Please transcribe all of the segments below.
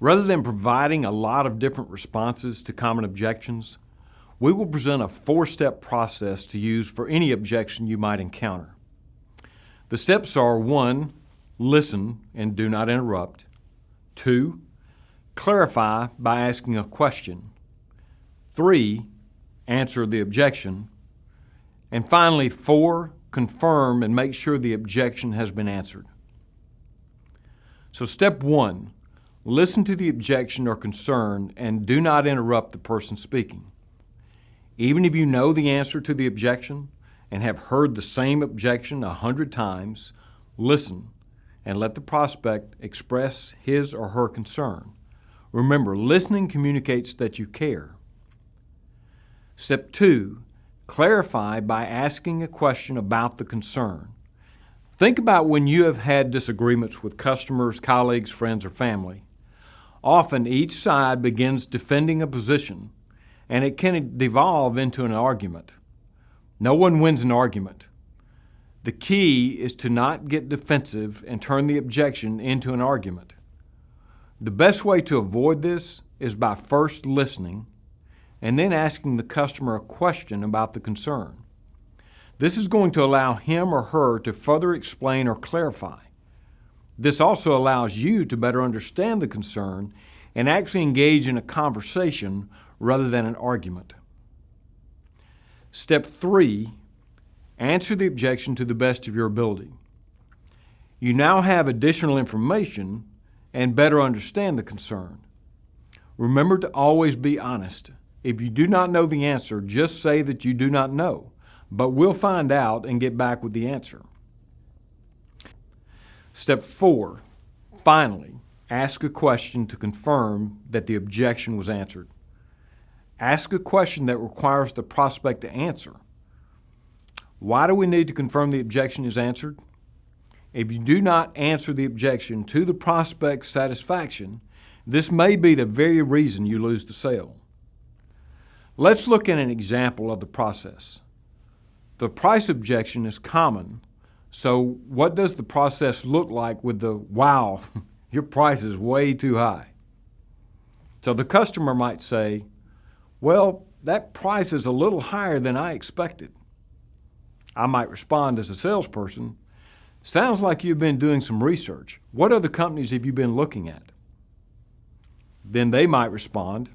Rather than providing a lot of different responses to common objections, we will present a four-step process to use for any objection you might encounter. The steps are: 1, listen and do not interrupt. 2, clarify by asking a question. 3, answer the objection. And finally, 4, confirm and make sure the objection has been answered. So step 1, listen to the objection or concern and do not interrupt the person speaking. Even if you know the answer to the objection and have heard the same objection 100 times, listen and let the prospect express his or her concern. Remember, listening communicates that you care. Step 2, clarify by asking a question about the concern. Think about when you have had disagreements with customers, colleagues, friends, or family. Often each side begins defending a position, and it can devolve into an argument. No one wins an argument. The key is to not get defensive and turn the objection into an argument. The best way to avoid this is by first listening and then asking the customer a question about the concern. This is going to allow him or her to further explain or clarify. This also allows you to better understand the concern and actually engage in a conversation rather than an argument. Step 3, answer the objection to the best of your ability. You now have additional information and better understand the concern. Remember to always be honest. If you do not know the answer, just say that you do not know, but we'll find out and get back with the answer. Step 4, finally, ask a question to confirm that the objection was answered. Ask a question that requires the prospect to answer. Why do we need to confirm the objection is answered? If you do not answer the objection to the prospect's satisfaction, this may be the very reason you lose the sale. Let's look at an example of the process. The price objection is common, so what does the process look like with the, "Wow, your price is way too high"? So the customer might say, "Well, that price is a little higher than I expected." I might respond as a salesperson, "Sounds like you've been doing some research. What other companies have you been looking at?" Then they might respond,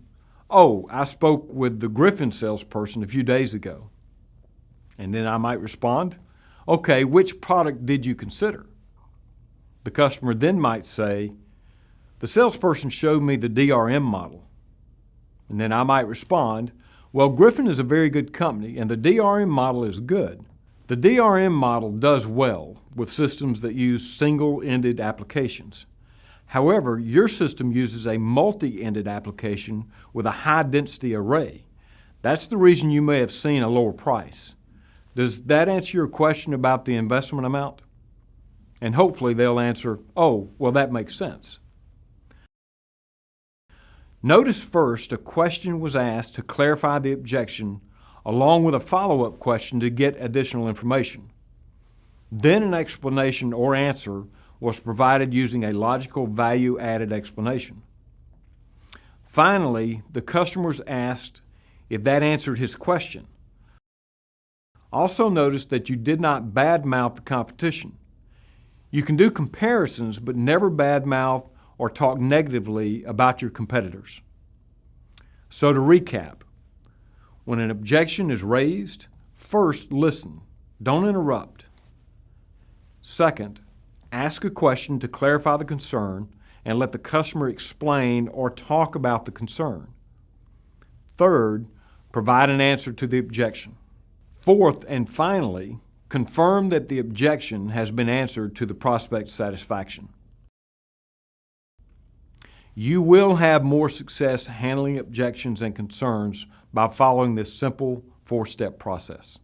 "Oh, I spoke with the Griffin salesperson a few days ago." And then I might respond, "Okay, which product did you consider?" The customer then might say, "The salesperson showed me the DRM model." And then I might respond, "Well, Griffin is a very good company and the DRM model is good. The DRM model does well with systems that use single-ended applications. However, your system uses a multi-ended application with a high-density array. That's the reason you may have seen a lower price. Does that answer your question about the investment amount?" And hopefully they'll answer, "Oh, well, that makes sense." Notice first a question was asked to clarify the objection along with a follow-up question to get additional information. Then an explanation or answer was provided using a logical value-added explanation. Finally, the customer was asked if that answered his question. Also notice that you did not badmouth the competition. You can do comparisons, but never badmouth or talk negatively about your competitors. So to recap, when an objection is raised, first listen, don't interrupt. Second, ask a question to clarify the concern and let the customer explain or talk about the concern. Third, provide an answer to the objection. Fourth and finally, confirm that the objection has been answered to the prospect's satisfaction. You will have more success handling objections and concerns by following this simple four-step process.